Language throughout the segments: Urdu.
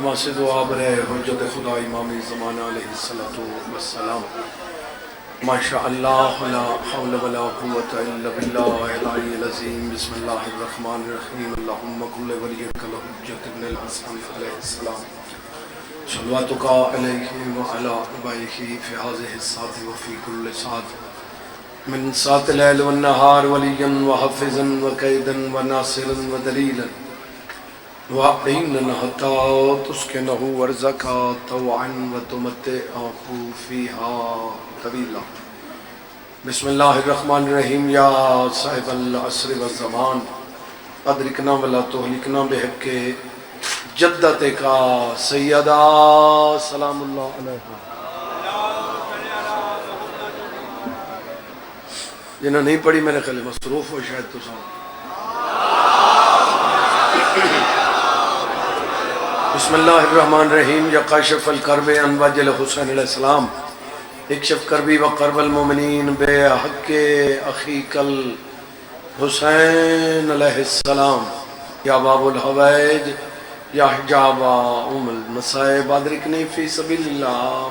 مقدمہ سے دعا برے حجت خدا امام زمانہ علیہ السلام. ماشاء اللہ لا حول ولا قوة الا باللہ العلی العظیم. بسم اللہ الرحمن الرحیم. اللہم کل ولیک الحجت ابن الحسن علیہ السلام صلواتک علیہ وعلی آبائہ فی ہذہ الساعة وفی کل ساعة من ساعة اللیل والنہار ولیا وحفظا وقیدا وناصرا ودلیلا وعینا حتی تسکنہ ورزقا طوعا وتمتعہ فیہا طویلا. بسم اللہ الرحمن الرحیم. یا صاحب العصر والزمان ادرکنا ولا تہلکنا بحق جدت کا سیدہ سلام اللہ علیہ. جنہوں نہیں پڑھی میرے خیال مصروف ہو شاید تو سامنے. بسم اللہ الرحمن الرحیم. یا کاشف الکرب عن وجه الحسین علیہ السلام اکشف کربی و قرب المؤمنین بے حق اخیک الحسین علیہ السلام. یا باب الحوائج یا حجاب ام المصائب ادرکنی فی سبیل اللہ.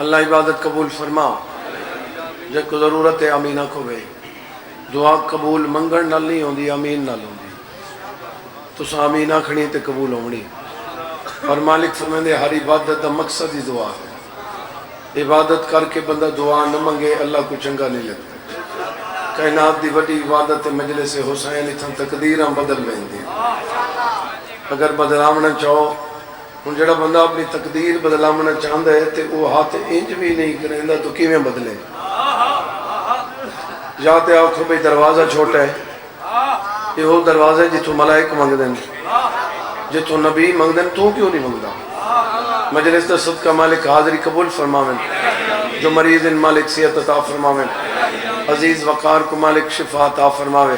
اللہ عبادت قبول فرما. جب کو ضرورت ہے امینہ کو بے دعا قبول منگن نال نہیں ہوندی امین نال ہوندی. تو آمین آکھنی تے قبول ہونی. اور مالک فرمائے ہر عبادت دا مقصد ہی دعا ہے. عبادت کر کے بندہ دعا نہ منگے اللہ کو چنگا نہیں لگتا. کائنات دی وڈی عبادت مجلس حسین اتھاں تقدیراں بدل ویندی. اگر بدلاونا چاہو ہن جڑا بندہ اپنی تقدیر بدلاونا چاہندا ہے تے وہ ہاتھ انج بھی نہیں کریندا تو کیویں بدلے. یا تے آکھو بھئی دروازہ چھوٹا ہے یہ وہ دروازہ ہے جتوں ملائک منگ دیں جتوں نبی منگ دیں تو کیوں نہیں منگدا. مجلس دا صدقہ مالک حاضری قبول فرماویں. جو مریض ان مالک صحت عطا فرماویں. عزیز وقار کو مالک شفا عطا فرماوے.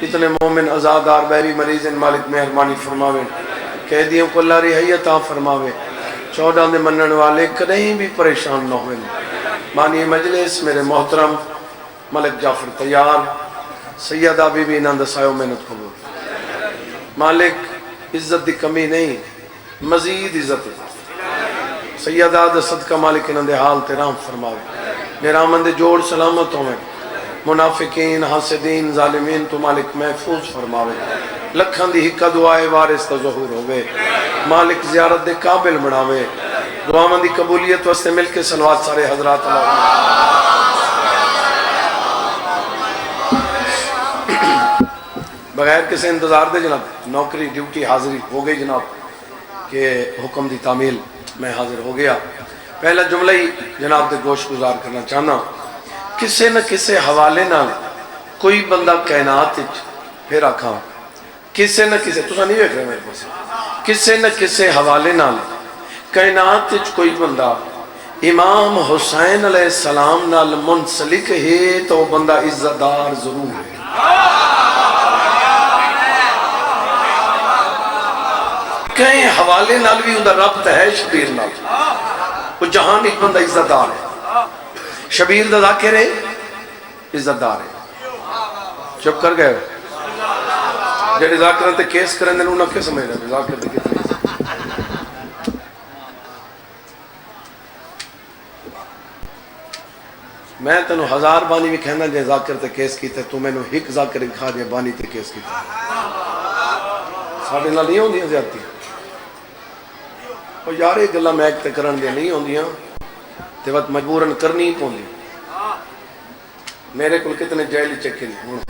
اتنے مومن ازادار بیری مریض ان مالک مہربانی فرماویں. قیدیوں کو اللہ رہائی عطا فرماوے. 14 دے منن والے کہیں بھی پریشان نہ ہوئے. بانی مجلس میرے محترم ملک جعفر تیار سیدہ بی بی نند سایو محنت قبول. مالک عزت دی کمی نہیں مزید عزت ہے. سیدہ دا صدقہ مالک نند حال تیرام فرماوے. نرامند جوڑ سلامت ہوئے. منافقین حاسدین ظالمین تو مالک محفوظ فرماوے. لکھن دی حقہ دعائے وارث تا ظہور ہوئے. مالک زیارت دے قابل بناوے. دعا مندی قبولیت واسطے مل کے صلوات سارے حضرات اللہ. بغیر کسی انتظار دے جناب نوکری ڈیوٹی حاضری ہو گئی جناب کہ حکم دی تعمیل میں حاضر ہو گیا. پہلا جملہ ہی جناب دے گوش گزار کرنا چاہنا. کسے نہ کسے حوالے نہ کوئی بندہ کائنات پھر آکھاں کسے نہ کسے تو نہیں دیکھ رہے میرے پاس کسے نہ کسے حوالے نہ کائنات کوئی بندہ امام حسین علیہ السلام نال منسلک ہے تو بندہ عزتدار ضرور ہے. کہیں حوالے نال بھی اندر ربط ہے شبیر نال. وہ جہان ایک بندہ عزتدار ہے. شبیر دا ذاکر ہے عزتدار ہے. چپ کر گئے جڑے ذاکرہ تے کیس کریں دے انہوں نے کیا سمجھ رہے ذاکر تے کتنے. میں تنو 1000 بانی بھی کہنا جے ذاکر تے کیس کیتا ہے تو میں نو ایک ذاکر دکھا دیا بانی تے کیس کیتا ہے. ساڑھے نال نہیں ہوں دیا زیادتی اور یار ایک گلہ میں ایک تے کرن دیا نہیں ہوں دیا تے وقت مجبوراً کرنی ہی پہن دی. میرے کل کتنے جیلی چکے نہیں ہوں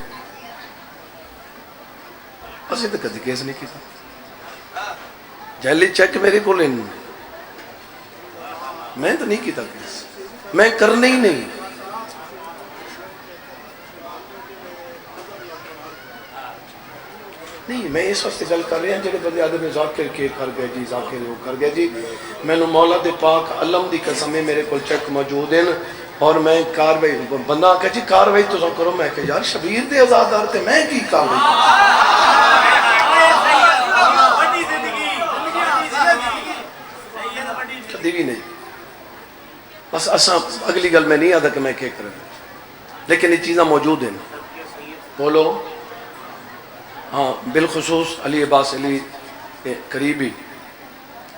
اسے تو کدی کیس نہیں کیتا. جیلی چیک میرے کو لین میں تو نہیں کیتا کیس میں کرنے ہی نہیں. نہیں میں اس وقت گل کر رہے ہیں جڑے بندے آدھے میں ذاکر کے کر گئے جی ذاکر وہ کر گئے جی. میں نے مولا دے پاک علم دی قسمیں میرے کو چیک موجود ہیں اور میں کاروائی بندہ کہا جی کاروائی تو کرو. میں کہ یار شبیر دے آزادار تے میں کی کاروائی کدی بھی نہیں. بس اساں اگلی گل میں نہیں آدھا کہ میں کیا کریں لیکن یہ چیزاں موجود ہیں. بولو ہاں بالخصوص علی عباس علی قریبی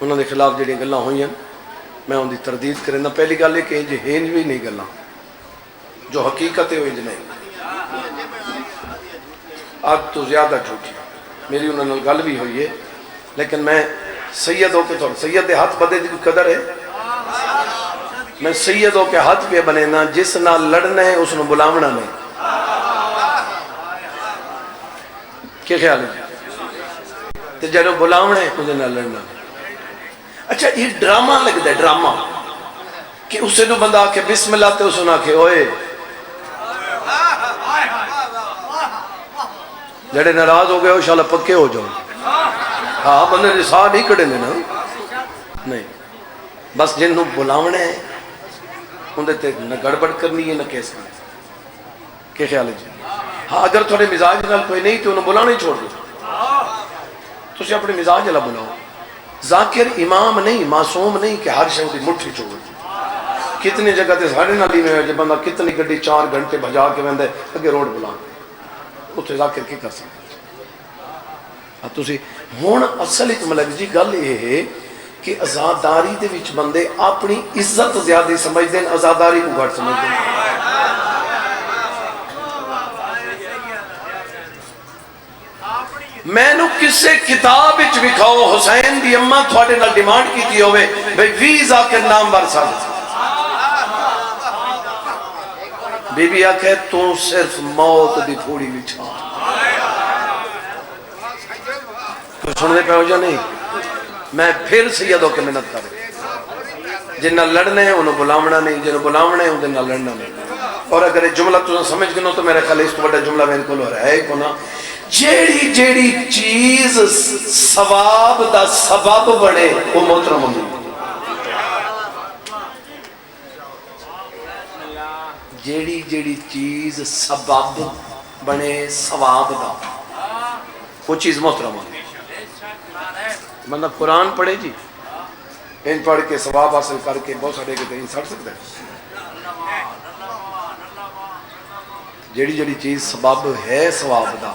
انہوں کے خلاف جڑی گلاں ہوئی ہیں میں ان کی تردید کرنا. پہلی گل ہے کہ انج ہینج بھی نہیں گلاں جو حقیقت ہے وہ انج نہیں اب تو زیادہ جھوٹی. میری انہوں نے گل بھی ہوئی ہے لیکن میں سید ہو کے تھوڑا سید دے ہاتھ بدے دی کوئی قدر ہے. میں سید ہو کے ہاتھ پہ بنے نا جس نہ لڑنا ہے اس نے بلاونا نہیں. کیا خیال ہے تو جب بلاونا ہے اسے نہ لڑنا. اچھا یہ ڈرامہ لگتا ہے ڈرامہ کہ اسے نو بندہ آکے بسم اللہ تے اسے نہ آکے اوئے جڑے ناراض ہو گئے ہو انشاءاللہ پکے ہو جاؤ. ہاں بندے نے ساہ نہیں کڑے نا نہیں بس جن نو بلاونا ہے اندھے تے نہ گڑبڑ کرنی ہے نہ کیس کرنی. کیا خیال ہے جی؟ ہاں اگر تھوڑے مزاج نال کوئی نہیں تو انہوں بلانا ہی چھوڑ دو. تو اسے اپنے مزاج اللہ بلاؤ. ذاکر امام نہیں معصوم نہیں کہ ہر شخص کی مٹھی چھوڑ دو. کتنی جگہ تے ساڑھے نالی میں جب بندہ کتنی گڈی 4 گھنٹے بھجا کے ویندے اگے روڈ بلا اتنے ذاکر کی کر سکتے. تسی ہون اصل ایک ملک جی گل یہ ہے کہ ازاداری دے وچ بندے اپنی عزت زیادہ سمجھ دیں ازاداری کو گھٹ سمجھ دیں. میں نو کسے کتاب وچ وکھاؤ حسین دی اماں تھوڑے نال ڈیمانڈ کیتی ہوئے بھئی 20 ذاکر نام برسا بی بی آکھے تو صرف موت دی پھوڑی وچھا. تو سن دے پہ ہو جا نہیں میں پھر سیدوں کے منت کرے جنہ لڑنے ہیں انہوں بلاونا نہیں جنہوں بلاونا ہے انہوں لڑنا نہیں. اور اگر جملہ تو سمجھ گنو تو میرے خیال اس تو بڑا جملہ میرے کو ہے ہی کونا جیڑی جیڑی چیز ثواب دا سبب بڑے وہ محترم ہوگی. جیڑی جیڑی چیز سبب بنے ثواب دا وہ چیز محترم ہوگی. بندہ قرآن پڑھے جی ان پڑھ کے ثواب حاصل کر کے بہت سارے کے دین سڑ سکتا ہے. جیڑی جیڑی چیز سبب ہے ثواب دا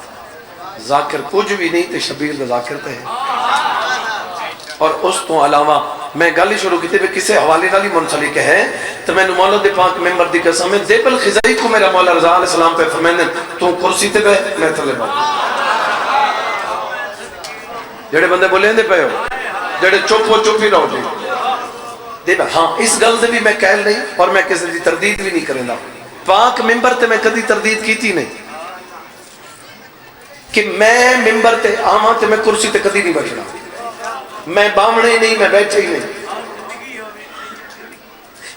ذاکر کچھ بھی نہیں تے شبیر دا ذاکر تے ہے. اور اس تو علاوہ میں گالی شروع کی تھی کسے حوالے نالی منسلک ہے تو میں مولا دے پاک ممبر دی قسم ہے دیبل خزائی کو میرا مولا رضا علیہ السلام پہ فرمائنے تو کرسی تے بے میں تھلے بات جڑے بندے بولیں دے پہ ہو جڑے چپ ہو چپ ہی رہو جی دیبل. ہاں اس گل دے بھی میں کہل نہیں اور میں کسی دی تردید بھی نہیں کریں دا. پاک ممبر تے میں کدی تردید کی تھی نہیں کہ میں ممبر تے آماں تے میں کرسی تے کدی نہیں بیٹھنا. میں باونے نہیں میں بیٹھے ہی نہیں.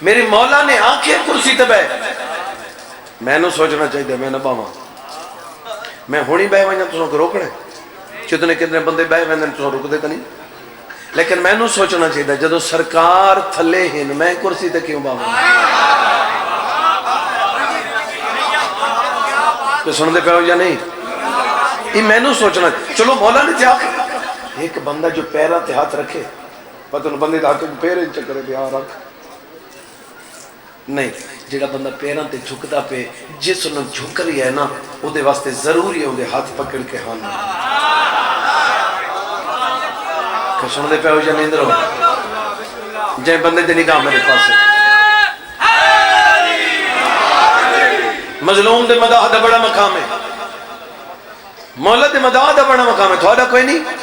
میری مولا نے آنکھیں کرسی تے بیٹھ میں نو سوچنا چاہیے میں نہ باواں میں ہونی بے وجہ تو کو روکنا ہے کتنے کتنے بندے بے وجہ تو روک دے نہیں. لیکن میں نو سوچنا چاہیے جدو سرکار تھلے ہیں میں کرسی تے کیوں باواں. تو سن دے پہ ہو یا نہیں یہ میں نو سوچنا. چلو مولا نے کیا ایک بندہ جو پیرہ تے ہاتھ رکھے پتہ انہوں بندے ہاتھ پیرے چکرے پہ ہاں رکھ نہیں جیڑا بندہ پیران تے جھکتا پہ جس انہوں جھک رہی ہے نا وہ دے واسطے ضروری ہے انہوں ہاتھ پکڑ کے ہاں کہ سن دے پہ ہو جا نیندر ہو جائے بندے دے نگاہ میرے پاس ہے. مظلوم دے مداح دا بڑا مقام ہے مولا دے مداح دا بڑا مقام ہے تھوڑا کوئی نہیں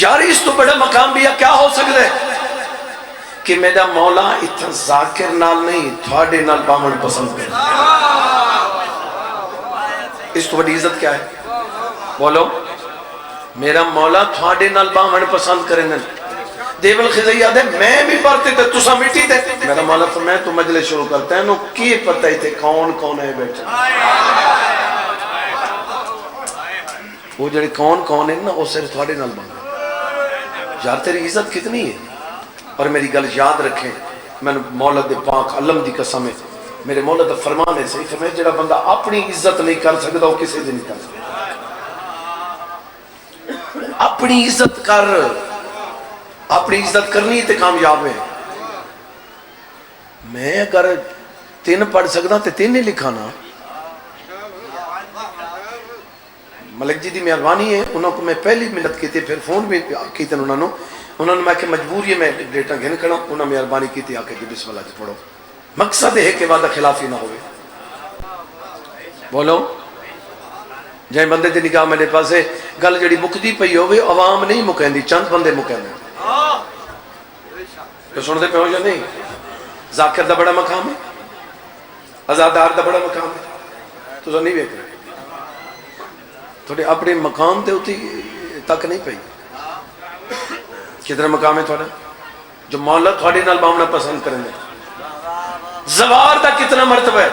یار اس تو بڑا مقام بھی کیا ہو سکتا ہے کہ میرا مولا اتنا ذاکر نال نہیں تھوڑے نال باون پسند کرے. اس تو بڑی عزت کیا ہے بولو میرا مولا تھوڑے نال باون پسند کرے. دیول خزائی آدھے میں بھی پڑھتے تھے تسا مٹی تھے میرا مولا فرمایا تو مجلس شروع کرتا ہے انہوں کی پتہ ہی تھے کون کون ہے بیٹھا. وہ جڑے کون کون ہیں نا وہ صرف تھوڑے نال باون یار تیری عزت کتنی ہے. اور میری گل یاد رکھیں میں مولا دے پاک علم دی قسم ہے میرے مولا دا فرمان ہے صحیح فرمائے جڑا بندہ اپنی عزت نہیں کر سکتا وہ کسی دن نہیں کر سکتا. اپنی عزت کر اپنی عزت کرنی تے کامیاب ہے. میں اگر 3 پڑھ سکتا تے 3 نہیں لکھانا ملک جی دی مہربانی ہے، انہوں کو میں پہلی منت کی تھی، پھر فون بھی کیتے انہوں نے میں کہ مجبوری ہے میں ڈیٹا گھن کھڑا، انہوں نے مہربانی کی تھی آ کے جی بسم اللہ جی پڑھو. مقصد ہے کہ وعدہ خلافی نہ ہوئے. بولو جائیں بندے دی نگاہ میرے پاس ہے گل جڑی مکدی پئی ہوئے عوام نہیں مکیندی، چند بندے مکیندے. تو سنتے پہ ہو یا نہیں؟ ذاکر دا بڑا مقام ہے، ازادار دا بڑا مقام ہے. تو سن نہیں ویک رہے تھوڑے اپنے مقام تے ہوتی تک نہیں پئی. کتنا مقام ہے تھوڑا جو مولا تھوڑے نال باؤنا پسند کریں گے. زوار دا کتنا مرتبہ ہے؟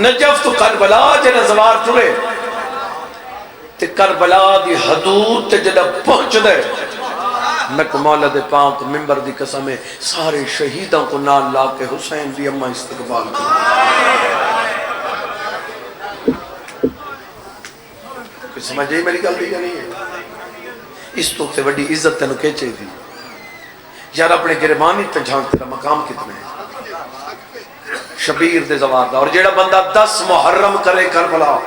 نجف تو کربلا جنہ زوار ٹرے تے کربلا دی حدود تے جنہ پہنچ دے. میں کو مولا دے پاک ممبر دی قسم ہے سارے شہیدوں کو نال لا کے حسین دی امہ استقبال کریں. سمجھے میری گل دی یا نہیں ہے؟ اس تو تے بڑی عزت تینوں کے چاہیے تھی یار. اپنے گربانی تے جھانک تیرا مقام کتنے ہے؟ شبیر دے زوار دا. اور جیڑا بندہ 10 محرم کرے کربلا،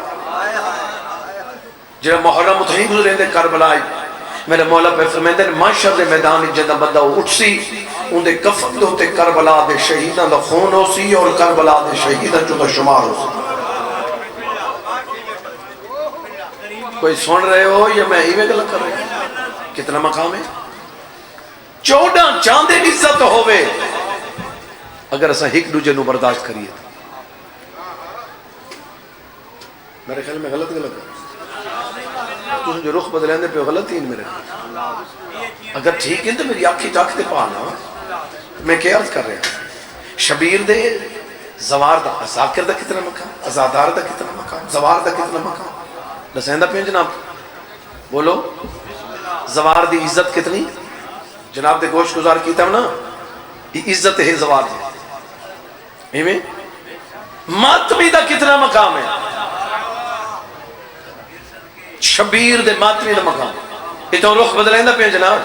جیڑا محرم اتنی گزرے دے کربلا، میرے مولا پہ فرمائیں دے معاشر دے میدان جدہ بندہ اٹھ سی ان دے کفن دے ہوتے کربلا دے شہیدان دا خون ہو سی اور کربلا دے شہیدان جو دا شمار ہو سی. کوئی سن رہے ہو یا میں ہی میں گلہ کر رہے ہوں؟ کتنا مقام ہے؟ 14 چاندے عزت ہوئے اگر اسا ایک دوجے نو برداشت کریے. میرے خیال میں غلط ہے. تم جو رخ بدلیں دے پہ غلط ہی میرے. اگر ٹھیک ہے تو میری آنکھی چاکتے پانا. میں کیا عرض کر رہے ہیں؟ شبیر دے زوار دا ذاکر دا کتنا مقام، ازادار دا کتنا مقام، زوار دا کتنا مقام. لسین دا پین جناب بولو. زوار دی عزت کتنی؟ جناب دے گوشت گزار کیتا ہوں نا یہ عزت ہے زوار دی. ایمیں ماتمی دا کتنا مقام ہے؟ شبیر دے ماتمی دا مقام. یہ تو رخ بدلیں دا پین جناب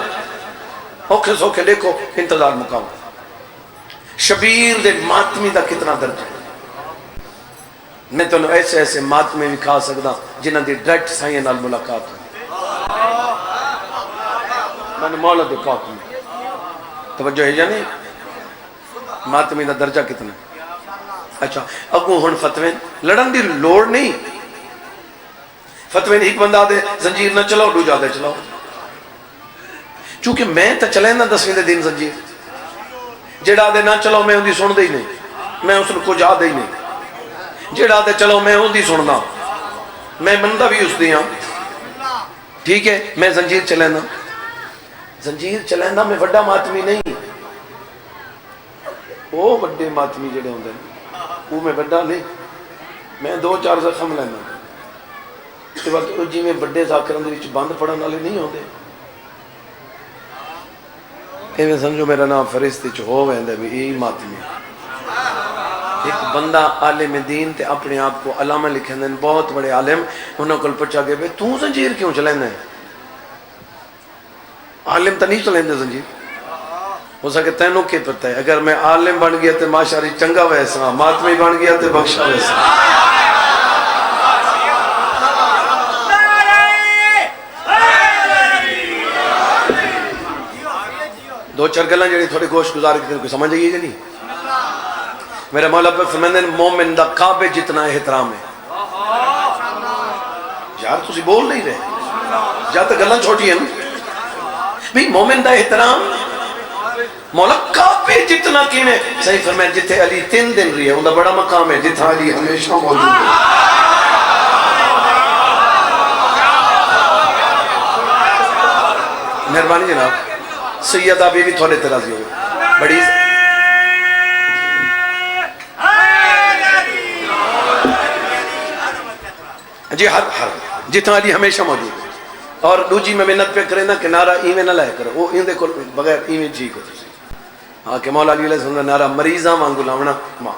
اوکھے سوکھے دیکھو انتظار مقام. شبیر دے ماتمی دا کتنا درجہ ہے؟ میں تو ایسے ایسے ماتمے بھی کھا سکتا جنہ دی ڈائریکٹ سائیں نال ملاقات ہوئی. میں نے مولا دے پاک میں توجہ ہے یا نہیں؟ ماتمی دا درجہ کتنا ہے؟ اچھا اگو ہن فتوین لڑن دی لوڑ نہیں. فتوین ایک بندہ دے زنجیر نہ چلاؤ دو جا دے چلاؤ. چونکہ میں تا چلیں نا 10ویں دے دن زنجیر جڑا دے نہ چلاؤ میں اندھی سن دے ہی نہیں، میں اس نے کو جا دے ہی نہیں. جڑا دے چلو میں اندھی سننا، میں مندہ بھی اس دیا ٹھیک ہے. میں زنجیر چلینا، زنجیر چلینا میں وڈا ماتمی نہیں. وہ وڈے ماتمی جڑے ہوندے وہ میں وڈا نہیں. میں 2-4 زخم لینا تے وقت جی میں وڈے ذاکران دے وچ بند پڑھن والے نہیں ہوندے. ایویں سمجھو میرا نام فرشتے چ ہو ویندا بھی یہی ماتمی. ایک بندہ عالم دین تے اپنے آپ کو علامہ لکھیں دیں بہت بڑے عالم. انہوں کو پوچھا گیا بھئی تو زنجیر کیوں چلیں دیں؟ عالم تو نہیں چلیں دیں زنجیر. ہو سکے تینوں کے پتہ ہے اگر میں عالم بن گیا تے معاشری چنگا ویسا، ماتمی بن گیا تے بخشا ویسا. دو چار گلاں جڑی تھوڑے گوشت گزار کے کوئی سمجھ آئیے گا نہیں. میرے مولا پہ فرمائیں مومن دا کعبے جتنا احترام ہے. یار تسی بول نہیں رہے جہاں تک گلاں چھوٹی ہیں بھئی مومن دا احترام مولا کعبے جتنا کینے. صحیح فرمائیں جتھے علی 3 دن رہی ہے ان دا بڑا مقام ہے، جتھا علی ہمیشہ موجود ہے. مہربانی جناب. سیدہ بی بھی تھوڑے ترازی ہوئے بڑی جی ہر جتنا علی ہمیشہ موجود ہے. اور دوجی میں محنت پہ کریں نا کہ نعرہ ایویں نہ لائے کرو وہ اندے کو بغیر ایویں جی کو تسی. ہاں کہ مولا علی علیہ السلام نعرہ مریضاں وانگو لاونا ماں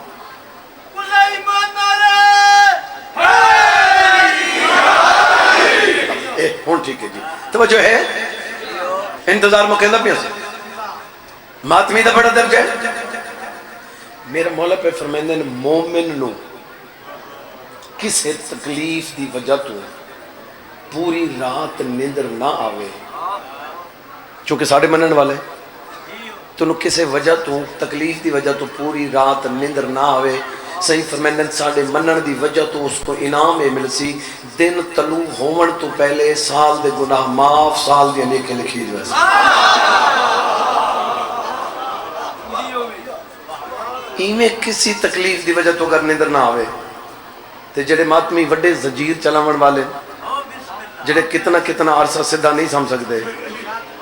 ہون ٹھیک ہے جی. توجہ ہے انتظار مکندہ بھی ہستے ماتمی دا بڑا درجہ ہے. میرا مولا پہ فرمائندے مومن نو کسے تکلیف دی وجہ تو پوری رات نیندر نہ آوے، چونکہ ساڑھے منن والے تو کسے وجہ تو تکلیف دی وجہ تو پوری رات نیندر نہ آوے، صحیح فرمائندن ساڑھے منن دی وجہ تو اس کو انعام مل سی، دن طلوع ہون تو پہلے سال دے گناہ معاف، سال دے نیکے لکھی جو ہے۔ ایمیں کسی تکلیف دی وجہ تو اگر نیندر نہ آوے تے جڑے ماتمی وڈے زنجیر چلاون والے جڑے کتنا کتنا عرصہ سدھا نہیں سم سکتے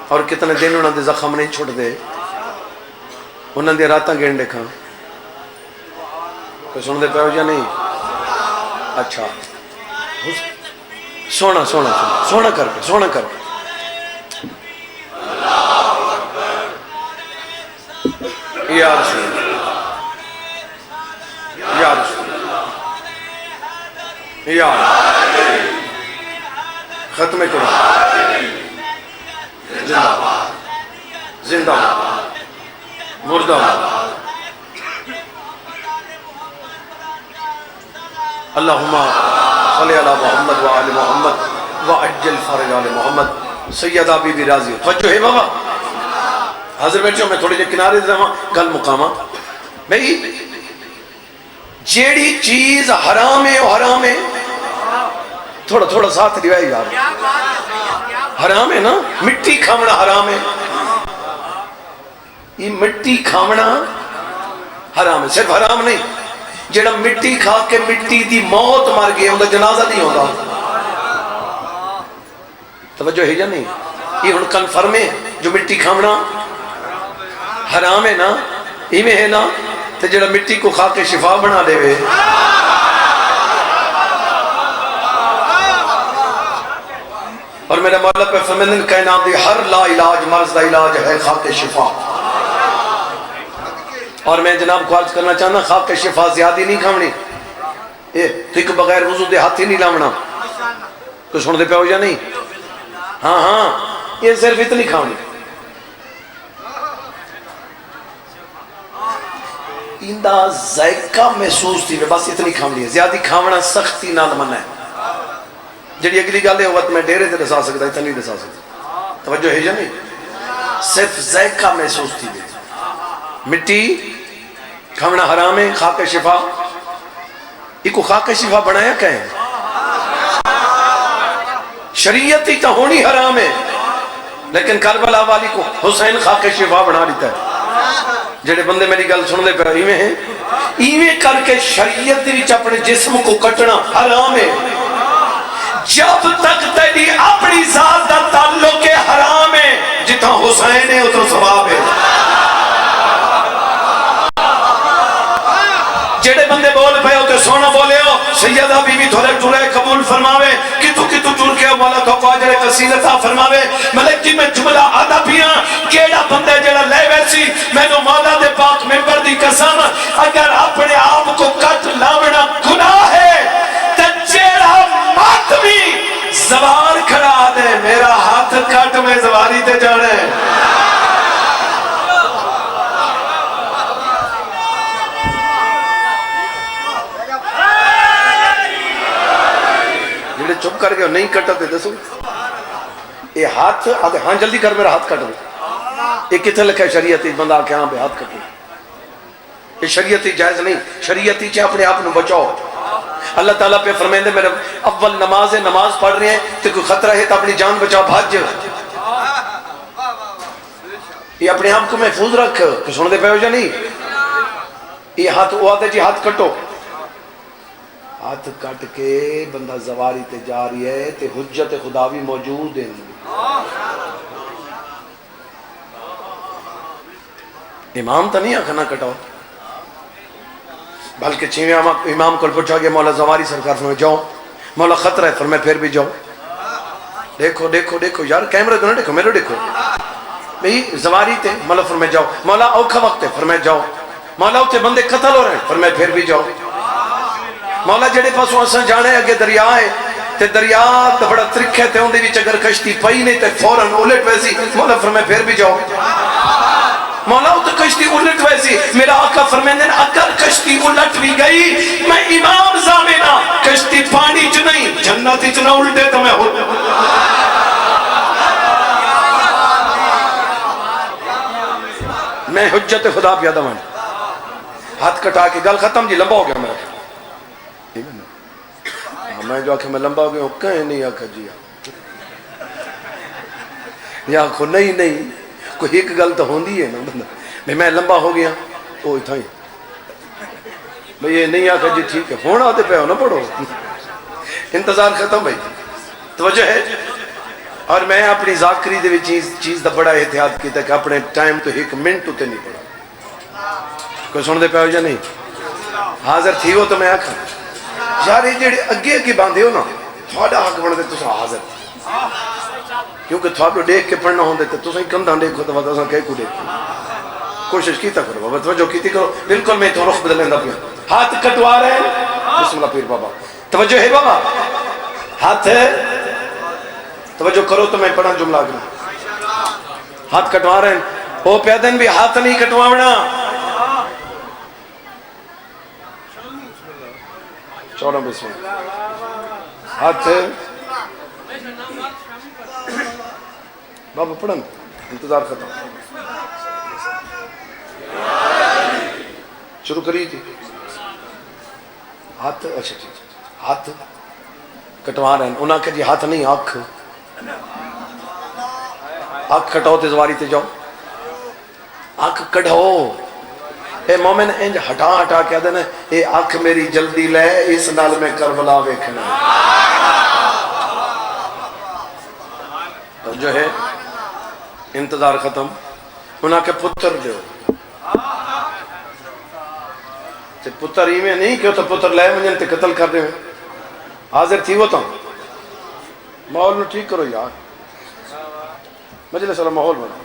اور کتنے دن انہوں دے زخم نہیں چھوٹ دے، انہوں دے راتاں گین دیکھاں کوئی سن دے پہ ہو جا نہیں؟ اچھا سونا سونا سونا کر کے سونا کر کے یا رسول یا رسول یا ختم کرو زندہ باد زندہ باد مردہ باد اللہم صلی علی محمد و آل محمد و عجل فرج آل محمد سیدہ بی بی راضی توجہ ہے بابا حاضر بیٹھو میں تھوڑے جے کنارے دے رہا گل مقامہ بھئی جیڑی چیز حرام ہے وہ حرام ہے، تھوڑا تھوڑا ساتھ روائے یار، حرام ہے نا، مٹی کھاونا حرام ہے، یہ مٹی کھاونا حرام ہے، صرف حرام نہیں، جیڑا مٹی کھا کے مٹی دی موت مر گئے ان کا جنازہ نہیں ہوتا، توجہ ہے یا نہیں؟ یہ ان کنفرم ہے جو مٹی کھاونا حرام ہے نا، یہ میں ہے نا، تو جڑا مٹی کو کھا کے شفا بنا دے وے اور میرے مولا پہ فرمائندن کائنات دی ہر لا علاج مرض دا علاج ہے خاک شفا، اور میں جناب کو عرض کرنا چاہنا خاک شفا زیادی نہیں کھاونی، تک بغیر وضو دے ہاتھ ہی نہیں لاونا، کچھ سن دے پہ ہو یا نہیں؟ ہاں ہاں یہ صرف اتنی کھاونی، اندہ ذائقہ محسوس تھی بس اتنی کھاونی ہے، زیادی کھاونا سختی نال منع ہے، جڑی اگلی گل ہے وقت میں ڈیرے تے دسا سکتا اتنا نہیں دسا سکتا، توجہ ہے یا نہیں؟ صرف ذائقہ محسوس تھی مٹی کھاونا حرام ہے، خاک شفا ایک کو خاک شفا بنایا کہیں شریعتی تو ہونی حرام ہے، لیکن کربلا والی کو حسین خاک شفا بنا لیتا ہے، جڑے بندے میری گل سن دے پہ ایویں ہیں ایویں کر کے شریعت وچ اپنے جسم کو کٹنا حرام ہے، جب تک تیری اپنی ذات دا تعلق حرام ہے جتنا حسین ہے اتنا ثواب ہے، جڑے بندے بول پہ ہوتے سونا بولے ہو سیدہ بی بی تھوڑے ٹورے قبول فرماوے کتو کتو ٹور کے مولا تو کو اجر قصیدتہ فرماوے ملک جی میں جملہ آدھا پیاں کیڑا بندے جڑا لے ویسی میں نو مولا دے پاک ممبر دی قسم اگر اپنے آپ کو کٹ لاونا گناہ ہے تے جیڑا ماتمی زوار کھڑا دے میرا ہاتھ کٹ میں زواری تے جانے چپ کر گئے نہیں کٹا دے دسو یہ ہاتھ آگے ہاں جلدی کر میرا ہاتھ کٹ دے یہ کتنے لکھا ہے شریعتی بندہ آکے ہاں بے ہاتھ کٹو یہ شریعتی جائز نہیں شریعتی چاہے اپنے آپ بچاؤ اللہ تعالیٰ پہ فرمائیں دے میرے اول نماز ہے نماز پڑھ رہے ہیں تو کوئی خطرہ ہے تو اپنی جان بچاؤ بھاج یہ اپنے آپ کو محفوظ رکھ کہ سن دے پہ ہو جا نہیں یہ ہاتھ وہ آتے جی ہاتھ کٹو ہاتھ کٹ کے بندہ زواری تے جا رہی ہے تے حجت خدا بھی موجود ہے امام تا نہیں آکھنا کٹاؤ بلکہ چھویں امام کو پوچھا گیا مولا زواری سرکار فرمائے جاؤ مولا خطرہ ہے فرمائے پھر بھی جاؤ دیکھو دیکھو دیکھو یار کیمرہ تو نہ دیکھو میرے دیکھو بھئی زواری تے مولا فرمائے جاؤ مولا اوکھا وقت ہے فرمائے جاؤ مولا اتے بندے قتل ہو رہے ہیں فرمائے پھر بھی جاؤ مولا جڑے پاسوں اساں جانے اگے دریا ہے تے دریا تے بڑا ترک ہے تے اون دے وچ اگر کشتی پئی نہیں تے فوراً الٹ ویسی مولا فرمائے پھر بھی جاؤ مولا تو کشتی الٹ ویسی. میرا آقا فرمیندے اگر کشتی الٹ بھی گئی میں امام زامینا کشتی پانی چ نہیں جنت چ نہ الٹے تو میں میں حجت خدا پیادا مان. ہاتھ کٹا کے گل ختم جی. لمبا ہو گیا میرا. میں جو آنکھیں میں لمبا ہو گیا ہوں کہیں نہیں آکھا جی یا آنکھو نہیں کوئی ایک گل تو ہوندی ہے نا بندہ میں لمبا ہو گیا وہ اتھا ہی بھئی یہ نہیں آکھا جی ٹھیک ہے ہونا آتے پہ ہو نا پڑھو. انتظار ختم بھائی. توجہ ہے. اور میں اپنی ذاکری دے چیز دا بڑا احتیاط کیتا کہ اپنے ٹائم تو ایک منٹ ہوتے نہیں پڑھا. کوئی سن دے پہ ہو یا نہیں؟ حاضر تھی ہو تو میں آکھا یار یہ جڑے اگے باندھے ہو نا تھوڑا حق بن دے تو حاضر کیونکہ تھوڑا دیکھ کے پڑھنا ہوں دے تو سہی کندھاں دیکھو تو واساں کہہ کو دیکھو. کوشش کیتا کرو بابا. توجہ کیتی کرو. بالکل میں تو رخ بدلیندا پیا. ہاتھ کٹوا رہے ہیں. بسم اللہ پیر بابا. توجہ ہے بابا. ہاتھ توجہ کرو تو میں پڑھا جملہ اگلا. ہاتھ کٹوا رہے ہیں. وہ پیادن بھی ہاتھ نہیں کٹواونا. چوڑا بسم اللہ. ہاتھ بابا پڑھن انتظار ختم. شروع کری تھی. ہاتھ اچھا ٹھیک. ہاتھ کٹوا رہے ہیں. انہاں کہ جی ہاتھ نہیں آنکھ. آنکھ کٹاؤ تے زواری تے جاؤ. آنکھ کٹاؤ. اے مومن انج ہٹا کے دینا اے آنکھ میری جلدی لے اس نال میں کربلا ویکھنا. تو جو ہے انتظار ختم. انہاں کے پتر دیو. تے پتر ہی میں نہیں کہ تو پتر لے منجن تے قتل کر رہے ہیں. حاضر تھی وہ تو ماحول نو ٹھیک کرو یار. مجلس والا ماحول بنا.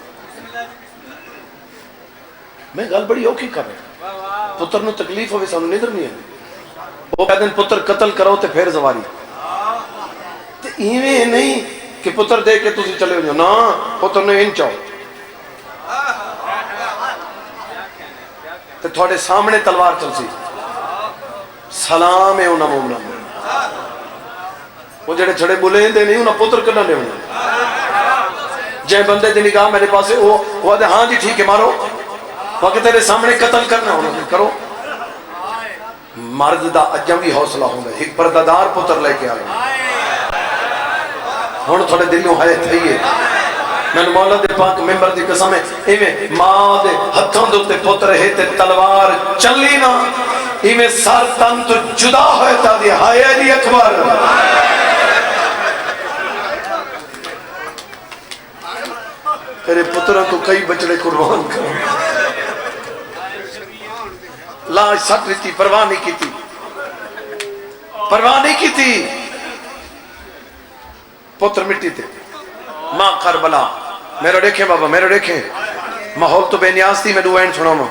میں گل بڑی اوکھی کر رہا. پتر نو تکلیف ہوئے سانو نظر نہیں ہے. وہ کہتے ہیں پتر قتل کرو تے پھر زواری. تے ایویں نہیں کہ پتر دے کے تسی چلے ہو نا. پتر نے ان چاہو تے تھوڑے سامنے تلوار چل سی. سلام ہے انہاں مومناں. وہ جڑے چھڑے بولے دے نہیں انہاں پتر کرنا لے انہاں. جے بندے دی نگاہ میرے پاسے وہ آدھے ہاں جی ٹھیک ہے مارو. وقت تیرے سامنے قتل کرنا انہوں کرو. مرد دا اجمی حوصلہ ہوں گا. ایک پردادار پتر لے کے آئے ہون تھوڑے دلیوں ہے تھئیے. میں مولا دے پاک ممبر دی قسم ہے ایویں ماں دے ہتھوں دوتے پتر ہے تے تلوار چلی نا ایویں سر تن تو جدا ہوئے تا دی ہائے علی اکبر. تیرے پتروں کو کئی بچڑے قربان کرو. لاش سٹ رہی تھی. پرواہ نہیں کی تھی. پرواہ نہیں کی تھی. پتر مٹی تھے. ماں کربلا. میرے دیکھیں بابا میرے دیکھیں. ماحول تو بے نیاز تھی. میں دوائن چھوڑا ماں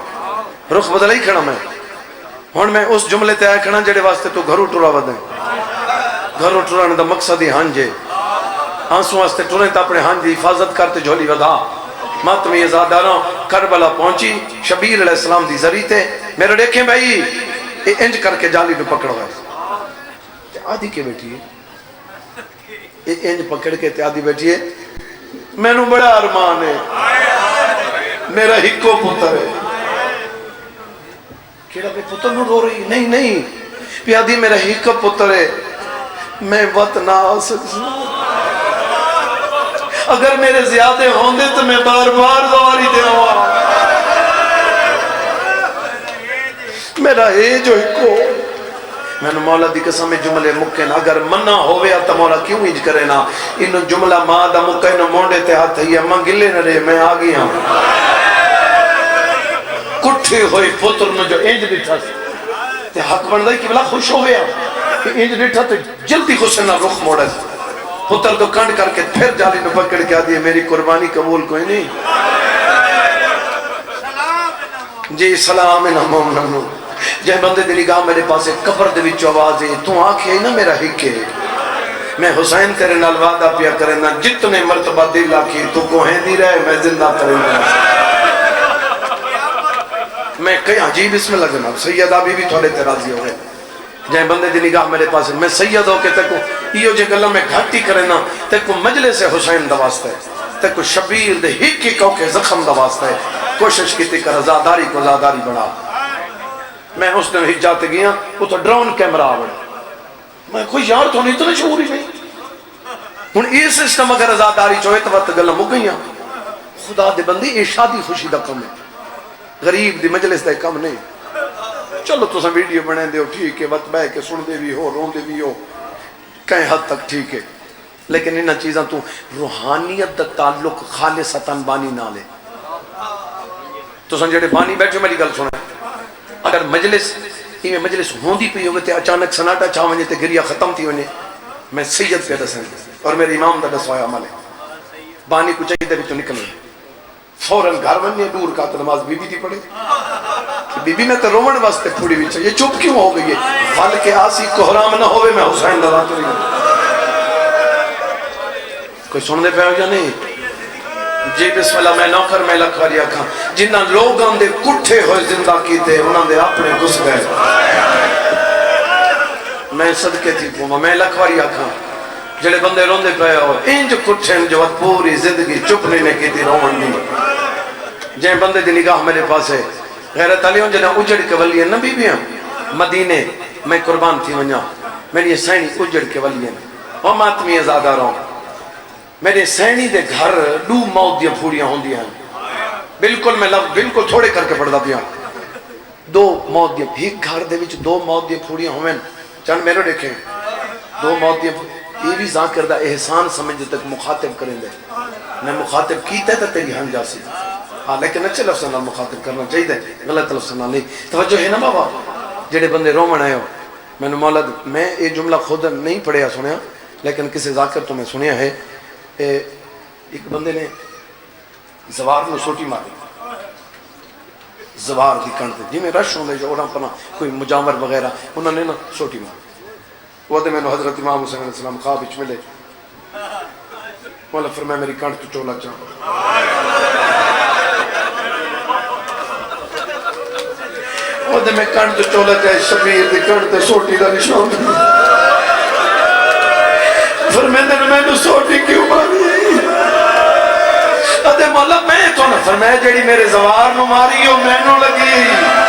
رخ بدل ہی کھڑا. میں ہون میں اس جملے تے آئے کھڑا جڑے واسطے تو گھروں ٹورا ودیں. گھروں ٹورانے دا مقصد ہی ہانجے. آنسوں واسطے ٹوریں تا اپنے ہانج دی حفاظت کرتے جھولی ودا. مات میں یہ زاداراں کربلا پہنچی. شبیر علیہ السلام دی ذری تے میرے دیکھیں بھائی اے انج کر کے جالی پہ پکڑ ہوئے. آدھی کے بیٹھی ہے. اے انج پکڑ کے آدھی بیٹھی ہے. میں نو بڑا ارمان ہے. میرا ہکو پتر ہے. کیڑا پہ پتر نو رو رہی. نہیں پیادی میرا ہکو پتر ہے. میں وقت نہ آ سکتا. اگر میرے زیادہ ہوں دے تو میں بار زواری دے ہوا. میرا ہے جو ہکو. میں نے مولا دی قسم جملے مکن اگر منہ ہوئے تو مولا کیوں ہی کرے نا. انہوں جملہ ماں دا مکن مونڈے تے ہاتھ ہی اماں گلے نہ رہے. میں آگئی ہوں کٹھے ہوئی پتر نے جو انج ڈٹھا تے حق بن دائی کہ بلا خوش ہو گیا. انج ڈٹھا تے جلدی خوش نہ رخ موڑا. پتر تو کنڈ کر کے پھر جالی میں پکڑ کے آدھی میری قربانی قبول کوئی نہیں. جی سلام انہاں مومنانو. جے بندے دی نگاہ میرے پاس قبر دے وچ آواز ہے تو آکھے نا میرا ہکے. میں حسین تیرے نال وعدہ پیا کرنا جتنے مرتبہ دل آکھی تو کوہیں دی رہے میں زندہ کریں گا. میں کئی عجیب اس میں لگنا سیدہ بی بھی تھوڑے تے راضی ہو گئے جائیں بندے دی نگاہ میرے پاس میں سید ہو کے تکو یہ جے گلہ میں گھاٹی کرنا تکو مجلس حسین دواستا ہے تکو شبیر دے ہی کو زخم دواستا ہے کوشش کی تک رضاداری کو زاداری بڑھا میں اس دن ہی جاتے گیا وہ تو ڈرون کیمرہ آوڑ میں کوئی یار تو نہیں تو شعور ہی نہیں ہن یہ سسٹم اگر رضاداری چوئے تو وقت گلہ مک گئیاں خدا دے بندی یہ شادی خوشی دا کم ہے غریب دی مجلس دا کم نہیں چلو تو سا ویڈیو بنے دے ہو ٹھیک ہے وقت بے کے سن دے بھی ہو رون دے بھی ہو کہیں حد تک ٹھیک ہے لیکن انہاں چیزاں تو روحانیت دا تعلق خالصتاً بانی نہ لے تو سن جڑے بانی بیٹھے میری گل سنیں اگر مجلس میں مجلس ہوندی پی ہوگی تے اچانک سناٹا چاہ ونجے تے گریہ ختم تھی ونجے میں سید پہ دسیں اور میرے امام دا دسوایا عمل ہے بانی کو چاہیے دے بھی تو نکلے فوراں گھر ونجے دور کا تو نماز بی بی تھی پڑھے بی بی میں تو رومن واسطے پھوڑی بھی چاہیے چپ کیوں ہو گئی ہے فل کے آسی کوہرام نہ ہوئے میں حسین دا رات نہیں کوئی سننے پہ ہو یا نہیں جی بسم اللہ میں نوکر میں لکھواری آکھاں جنہاں لوگاں دے کٹھے ہوئے زندہ کیتے انہاں دے اپنے گھس گئے میں صدقے تھی پوما میں لکھواری آکھاں جڑے بندے روندے پہ ہو انج کٹھے جو پوری زندگی چپ نہیں کیتی رومن دی جائیں بندے دی نگاہ میرے پاس ہے غیرت علیوں جنہاں اجڑ کے ولی ہیں نبی بھی ہیں مدینے میں قربان تھی ونجا میری یہ سینی اجڑ کے ولی ہیں وہ ماتمی ازادہ رہوں میرے سینی دے گھر دو موت دیا پھوڑیاں ہوں دیا ہیں بالکل میں لفظ بالکل تھوڑے کر کے پڑھتا دیا دو موت دیا ایک گھر دے وچ دو موت دیا پھوڑیاں ہوئیں چند میرے دیکھیں دو موت دیا یہ بھی ذاکر دا احسان سمجھ تک مخاطب کریں دے میں مخاطب کیتا ہے تا تیری ہن جاسی ہاں لیکن اچھے لفظ نال مخاطب کرنا چاہیے دے غلط لفظ نال نہیں توجہ ہے نا بابا جڑے بندے رومن آئے ہو میں نے مولد میں یہ جملہ خود نہیں پڑھیا سنیا لیکن کسی ذاکر تو میں سنیا ہے ایک بندے نے زوار میں سوٹی ماری زوار دی کنڈ جی میں رش ہوں جو اوڑاں پنا کوئی مجامر وغیرہ انہوں نے نا سوٹی ماری وہ دے میں نے حضرت امام حسین علیہ السلام خواب اچھ ملے مولا فرمایا میری کنڈ تو چولا چاہوں وہ دے میں کنڈ تو چولا چاہے شبیر دی کنڈ تے سوٹی دا نشان فرمیندے نے میں نے سوٹی کیوں ماری ادھے مولا میں تو نہ فرمایا جڑی میرے زوار نو ماری ہو میں نو لگی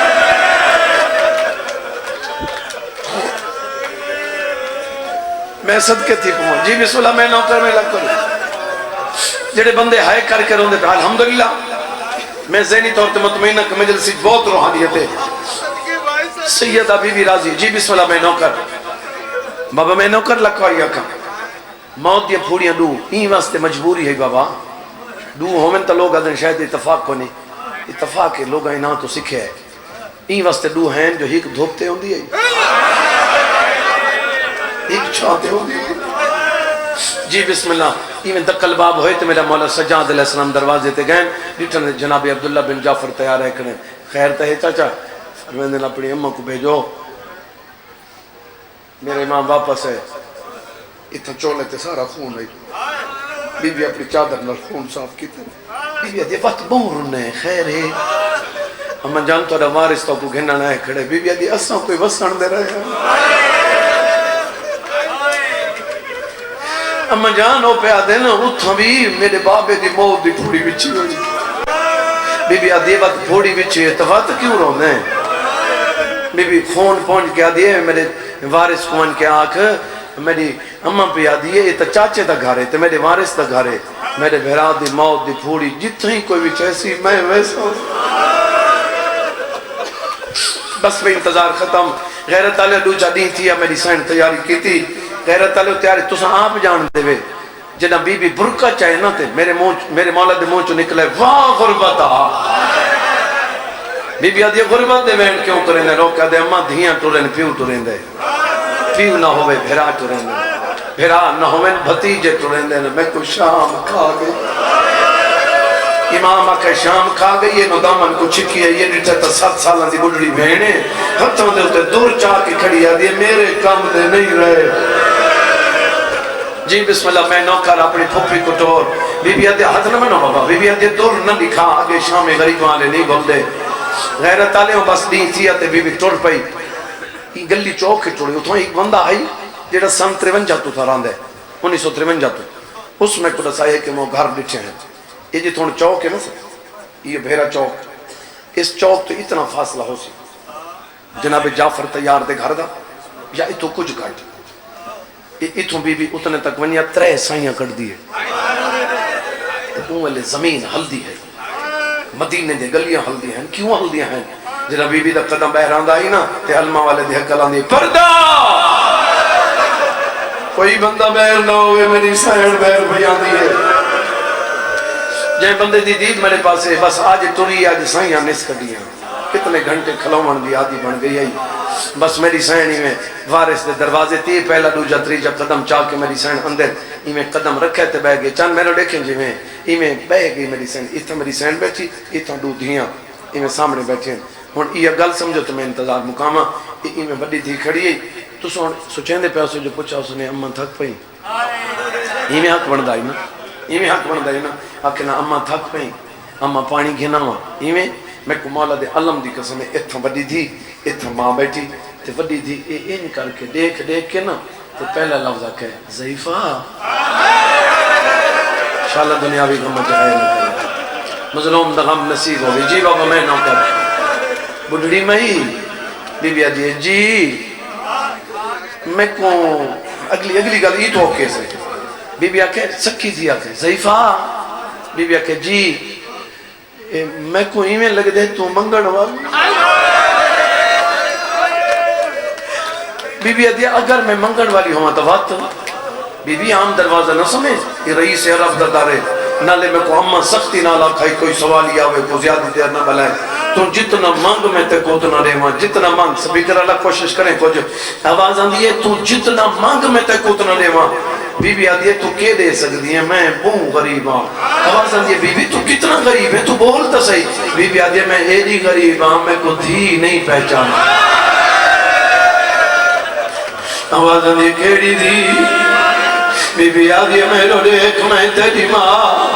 میں صدقے تھی پہنچ جی بسم اللہ میں نوکر میں لگ کروں جڑے بندے ہائے کر کے روندے پہ الحمدللہ میں ذہنی طور تے مطمئنہ کہ مجلسی بہت روحانیت ہے سیدہ بی بی راضی جی بسم اللہ میں نوکر بابا میں نوکر لکھواری آکھا موت دیا پھوڑیاں دو این واسطے مجبوری ہے بابا دو ہومن تا لوگ ادن شاید اتفاق کو نہیں اتفاق ہے لوگ اینا تو سکھے ہے این واسطے دو ہیں جو ہی دھوپتے ہوں دی ہے ایک چھاتے ہوں دی جی بسم اللہ ایمیں دقل باب ہوئے تو میرا مولا سجاد علیہ السلام دروازے تے گئے ڈیٹھن جناب عبداللہ بن جعفر تیار ہے کریں خیر تے چاچا فرمیندے اپنی امہ کو بھیجو میرے امام واپس ہے اتنا چولے تے سارا خون رہی بی بی اپنی چادر نال خون صاف کی تے بی بی آدھی وقت بہن رنے خیر ہے اما جان تو دا وارث تو کو گھننا نہ کھڑے بی بی آدھی اساں کوئی وسن دے رہے ہیں اما جان ہو پہ آدھے نا اتھا بھی میرے بابے دی موت دی پھوڑی بچی ہوئی بی بی آدھی وقت پھوڑی بچی ہے تو وقت کیوں رونے بی بی خون پہنچ کے آدھی ہے میرے وارث کون کے آنکھ میری اماں پہ آدھی ہے یہ تو چاچے دا گھر ہے تو میرے وارث دا گھر ہے میرے بھرا دی موت دی پھوڑی جتنی کوئی بھی چیسی میں ویسا ہوں بس میں انتظار ختم غیرت علیہ دو جدین تھی میری سائن تیاری کی تھی غیرت علیہ تیاری تو ساں آپ جان دے وے جنہ بی بی برکہ چاہے نہ تے میرے مولا دے مونچو نکلے واہ غربتا بی بی آدھی غربت دے وین کیوں کریں دے روکا دے اماں دھیاں ٹوریں پیو ٹوریں دے پیو نہ ہوئے بھیرا ٹوریں دے بھیرا نہ ہوئے بھتیجے ٹوریں دے میں کوئی شام کھا گئی امام آکے شام کھا گئی یہ نو دامن کو چھکی ہے یہ نیٹھے تا 7 سالہ دی بڑھڑی بہنے ہتھوں دے ہوتے دور چاہ کے کھڑی آدھی میرے کام دے نہیں رہے جی بسم اللہ میں نوکر اپنی پھوپی کو ٹور بی بی آدھے ہاتھ نہ منو بابا بی بی آدھے دور نہ دکھا آگے شام غریب والے نہیں بول دے غیرت والے بس دی تھی تے بی بی ٹر پئی گلی چوک کے ٹڑی اتوں ایک بندہ آئی جڑا سن 53 تو تھا رہندا ہے 1953 تو اس میں کو دسایا کہ وہ گھر ڈٹھے ہیں یہ جی تھوڑا چوک ہے نا سر یہ بھیرا چوک اس چوک تو اتنا فاصلہ ہو سی جناب جعفر تیار دے گھر دا یا اتو کچھ کٹ اتوں بی بی اتنے تک ونیا 3 سائیاں کٹ دیے والے زمین ہلدی ہے مدینے دے گلیاں ہلدی ہیں کیوں ہلدیاں ہیں جنا بی بی دا قدم بہران دا ہی نا تے علمہ والے دے حقلان دی پردہ کوئی بندہ بہر نہ ہوئے میری سائن بہر بیان دی ہے جائے بندے دی دید میرے پاس ہے بس آج ٹوری آج سائیاں نس کٹیاں کتنے گھنٹے کھلومن بھی آدھی بن گئی ہے بس میری سینی میں وارث دے دروازے تی پہلا دوجا تریجا قدم چاہ کے میری سین اندر میں قدم رکھے تے بہ گئے چند میرے دیکھیں جی میں بہ گئی میری سین اتنا میری سین بیٹھی اتنا دو دھیاں میں سامنے بیٹھے ہیں ہن یہ گل سمجھو تو میں انتظار مقامہ میں بڑی تھی کھڑی ہے تو سوچیں دے پیسے جو پوچھا اس نے اماں تھک پئی میں حق بندا ہے نا میں حق بندا ہے نا آکھنا اماں تھک پئی اماں پانی گھنا وا میں کو مولا دے علم دی قسم اتھا بڑی تھی اتھا ماں بیٹھی تے بڑی تھی این کر کے دیکھ کے نا تو پہلا لفظ آکھے ضعیفہ شاءاللہ دنیاوی غم جائے نہ کرے مظلوم دا غم نصیب ہوگی جی بابا میں نہ کر بڑھڑی میں ہی بی بی آدھی ہے جی میں کو اگلی گل یہ تو اوکے سے بی بی آکھے سکھی تھی آکھے ضعیفہ بی بی آکھے جی میں کو ایویں لگ دے تو منگن والی بی بی آدھی اگر میں منگن والی ہوں تو وقت بی بی عام دروازہ نہ سمجھ یہ رئیس عرب دردارے نالے میں کو اماں سختی نہ لاکھائی کوئی سوالی آوے کو زیادہ دیر نہ بلائے تو جتنا مانگ میں تے کو اتنا دے ماں جتنا مانگ سپیکر اللہ کوشش کریں کچھ آواز آن دیئے تو جتنا مانگ میں تے کو اتنا دے ماں بی بی آدھی ہے تو کیا دے سکتی ہے میں بہت غریب ہوں آواز آن دیئے بی بی تو کتنا غریب ہے تو بولتا صحیح بی بی آدھی ہے میں ایڈی غریب ہوں میں کو دھی نہیں پہچانا آواز آن دیئے کیڑی دھی بی بی آدھی ہے میں رو دیکھ میں تیری ماں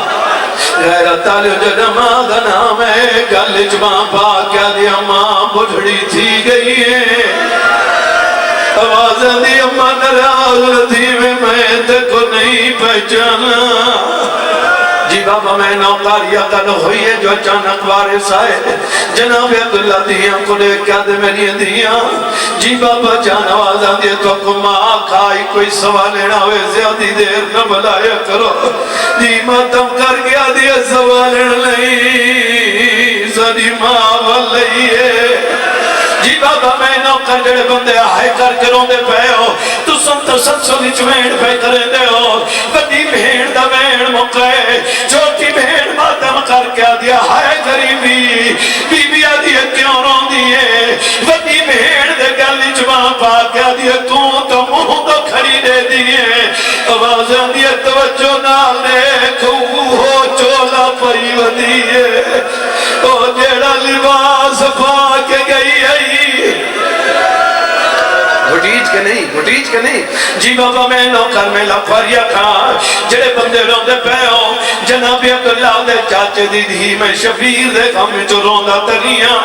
غیرت آلیو جدما گنا میں گل جمع پا کیا دیا ماں بڑھڑی تھی گئی ہے آواز دی اماں نراغ تھی میں تکو نہیں پہچانا جی بابا میں نوکاری اقل ہوئی ہے جو اچانک وارث آئے جناب عبداللہ دیاں کو لے کیا دے میری دیاں جی بابا جان آواز آن دیے تو کو ماں کھائی کوئی سوال لینا ہوئے زیادی دیر نہ بلایا کرو جی ماتم کر گیا دیا سوال نہیں ساری ماں والئیے جی بابا میں نوکر جڑے بندے آئے کر کے روندے پہ ہو تو سنت سلسلی چوین پہ کرے دے ہو بڑی بھیڑ دا بھیڑ مکے چھوٹی بھیڑ ماتم کر کے دیا ہائے غریبی بی بی آدھی ہے کیوں رون دیئے بڑی بھیڑ دے گلی جوان پا کے دیا تو منہ تو کھڑی دے دیئے آواز آدھی ہے توجہ نال دیکھو ہو چولا پری ودیئے او جیڑا لباس پا کے گئی ہے گھٹیج کے نہیں جی بابا میں نوکر میں لفاریا کھا جڑے بندے روندے پہ ہو جناب عبداللہ دے چاچے دی دھی میں شفیر دے غم جو روندہ تریاں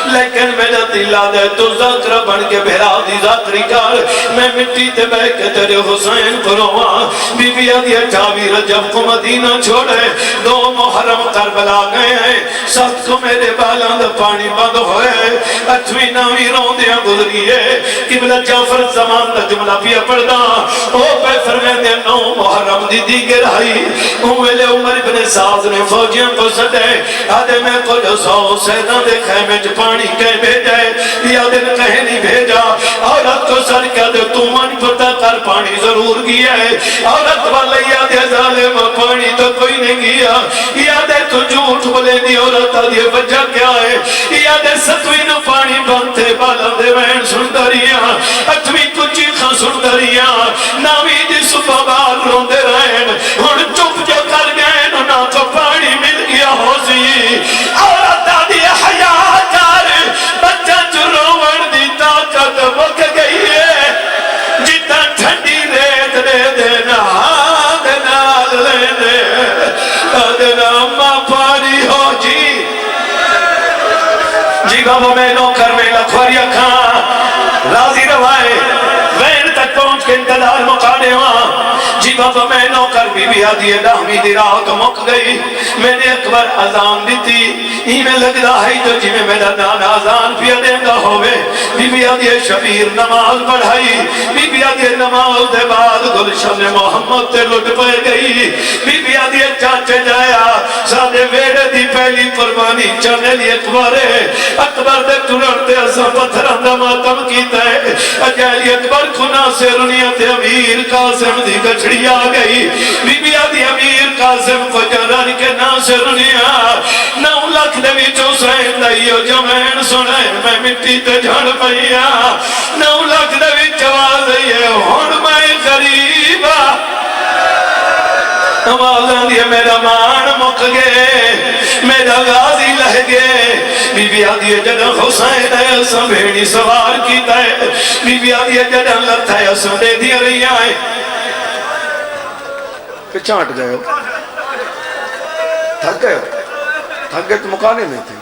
لیکن میرا دلہ دے تو ذکر بن کے بھیرا دی ذکری کار میں مٹی تے بے کے تیرے حسین کرواں بی بی آدھی اٹھاوی رجب کو مدینہ چھوڑے 2 محرم کربلا گئے ہیں 7 کو میرے بالاں دا پانی بند ہوئے 8ویں 9ویں روندیاں گزریے قبلہ جعفر زمان دا جملہ پیا پڑھنا او پہ فرمین دے 9 محرم دی دیگر آئی اوہلے عمر ابن ساز نے فوجیاں کو سٹے آدھے میں کو جو 100 سیدہ دے خیمے جو پانی کہیں بھیجے یا دن کہیں نہیں بھیجا عورت کو سر کیا دے تو مانی پتا کر پانی ضرور گیا ہے عورت والے یاد ہے ظالم پانی تو کوئی نہیں گیا یاد ہے تو جھوٹ بولے دی عورت آدھے وجہ کیا ہے یاد ہے 7ویں نو پانی بنتے بالا دے وین سندریاں 8ویں کچھ خاں سندریاں 9ویں دی صبح بار روندے رہن ہن چپ جو کر گئے نہ تو پانی مل گیا ہو سی عورت آدھی حیا کر بچہ جو روڑ دی طاقت مک گئی ہے جتا ٹھنڈی ریت دے دینا نال لینے ادنا ماں پانی ہو جی بابا میں نوکر میں لکھواری کھان راضی روائے وین تک پہنچ کے انتظار مقانے وہاں جی بابا میں نوکر بی بی آدھی داہمی دی رات مک گئی میں نے اکبر اذان دیتی ہی میں لگ رہا ہے تو جی میں میرا نانا اذان پیا دیں گا ہوئے بی بی آدھی شبیر نماز پڑھائی بی بی آدھی نماز دے بعد گلشن محمد تے لٹ پہ گئی بی بی آدھی چاچے جایا سادے ویڑے دی پہلی قربانی چانے لی اکبر دے تنر دے اسا پتھران دا ماتم کیتا ہے اجالی اکبر کھنا سے رنیت امیر قاسم دی گچڑی آ گئی بی بی آدھی امیر قاسم کو جران کے ناصر رنیا 9 لاکھ دے وچوں سین دائیو جمین سنائے میں مٹی تے جھڑ پئیا 9 لاکھ دے وچوں آزائیے ہون میں غریبا آوازاں دیئے میرا مان مک گئے میرا غازی لہ گئے بی بی آدھی جڑا حسین ہے اسم بھیڑی سوار کیتا ہے بی بی آدھی جڑا لتا ہے اسم دے دیا رہی آئے پھر چانٹ گئے ہو تھک گئے تو مکانے میں تھے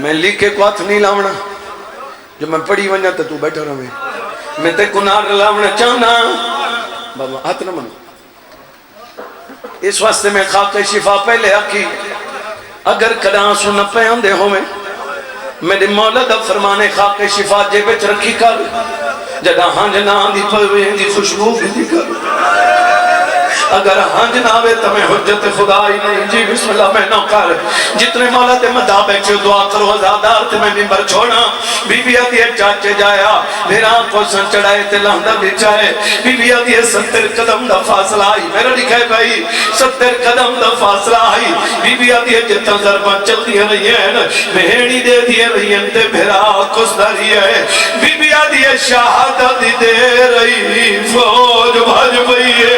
میں لیکے کو ہاتھ نہیں لاؤنا جو میں پڑھی ونجا تو بیٹھا رہے میں تے کنار لاؤنا چاہنا بابا ہاتھ نہ منو اس واسطے میں خاک شفا پہلے آکی اگر کداں سن پہ اندے ہو میرے مولا دا فرمانے خاک شفا جے بچ رکھی کر جگہ ہنج نہ دی پروین دی خوشبو بھی دی کر اگر ہنج ناوے تمہیں حجت خدا ہی نہیں جی بسم اللہ میں نہ کر جتنے مولا دے مدابے چھو دعا کرو ازادار تے میں ممبر چھوڑا بی بی آدھی چاچے جایا بھیران کو سن چڑھائے تے لہندہ بچائے بی بی آدھی 70 قدم دا فاصلہ آئی میرا لکھے بھائی 70 قدم دا فاصلہ آئی بی بی آدھی جتنا ضربہ چل دیا رہی ہے بہنی دے دیا رہی ہے تے بھیرا کس داری ہے بی بی آدھی شہادت دے رہی فوج بھاج بھئی ہے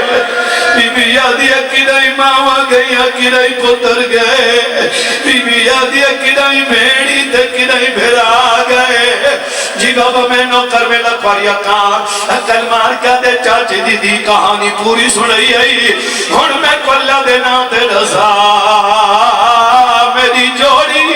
بی بی آدھی اکیدائی ماما گئی اکیدائی پتر گئے بی بی آدھی اکیدائی بھیڑی تکیدائی بھیرا گئے جی بابا میں نوکر میں لکھواریا کان اکل مار کا دے چاچی دی دی کہانی پوری سنائی آئی ہن میں کو اللہ دے نام تے رضا میری جوڑی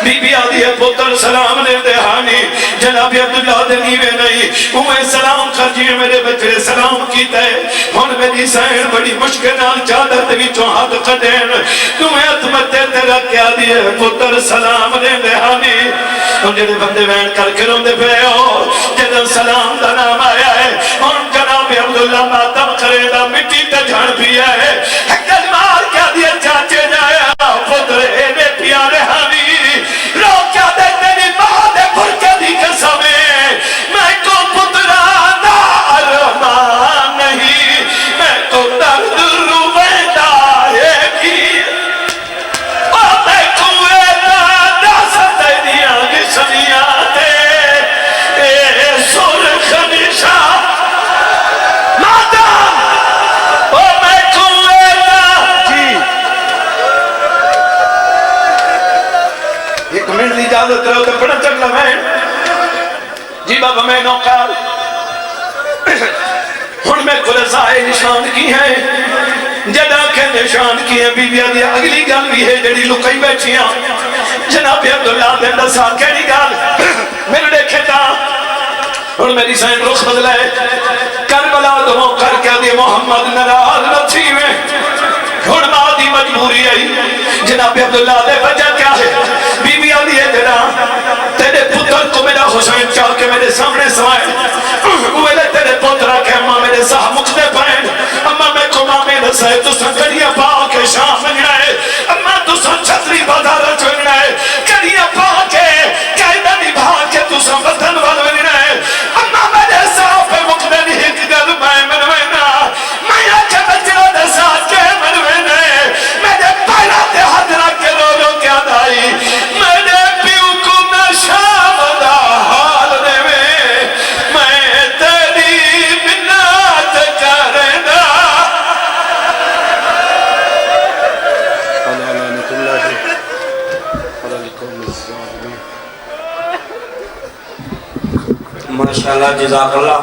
بی بی آدھی پتر سلام نے دہانی جناب عبداللہ دے نیوے نہیں انہیں سلام کر جی میرے بچے سلام کیتا ہے ہن میری سین بڑی مشکلان چادر دوی چوہات کٹین تمہیں اتمتے تیرا کیا دیئے پتر سلام نے دہانی ان جنہیں بندے وین کر کے روندے پہ ہو جنہیں سلام دا نام آیا ہے ان جناب عبداللہ ماتم کرے دا مٹی تے جھڑ پیا ہے حکل مار کیا دیئے چاچے جایا پتر اے پیارے ہانی رو کیا دے تیری ماں دے بھرکے دی قسمیں میں کو پترا دارمان نہیں میں کو درد رویدہ ہے کی اور میں کوئے دا ستے دیا گشنیا دے اے سرخ نشان مادام اور میں کوئے دا جی ایک منٹ دی اجازت رہو تو بڑا چکلا میں جی بابا میں نوکر ہن میں خلصائے نشان کی ہیں جدا کے نشان کی ہیں بی بی آدھی اگلی گل بھی ہے جڑی لکائی بیٹھیاں جناب عبداللہ دے دسا کیڑی گل میرے دیکھے تا ہن میری سین رخ بدلائے کربلا دو کر کے دی محمد ناراض نہ تھی میں ہن ماں دی مجبوری آئی جناب عبداللہ دے وجہ کیا ہے بی بی آدھی ہے جڑا تیرے پتر کو میرا حسین چاہ کے میرے سامنے سوائے وہ لے تیرے پترہ کے اممہ میرے ساہ مکھتے پائیں اممہ میں کو ماں میں نسائے تو سنگڑیاں پاہ کے شام منگنا ہے اممہ تو سن چھتری بازارہ چونگنا ہے کڑیاں پاہ کے قیدہ نبھا کے تو سن وطن والوگنا ہے اممہ میرے ساہ پہ مکھنے نہیں ایک گل میں منوینا میں آکے بچہ دے ساتھ کے منوینا ہے میرے پہلا دے حد رکھ کے رو رو کیا دائی میرے پیو کو نشام دا حال دے میں تیری منات کرنا اللہ لعنت اللہ علیکم السلام ماشاءاللہ جزاک اللہ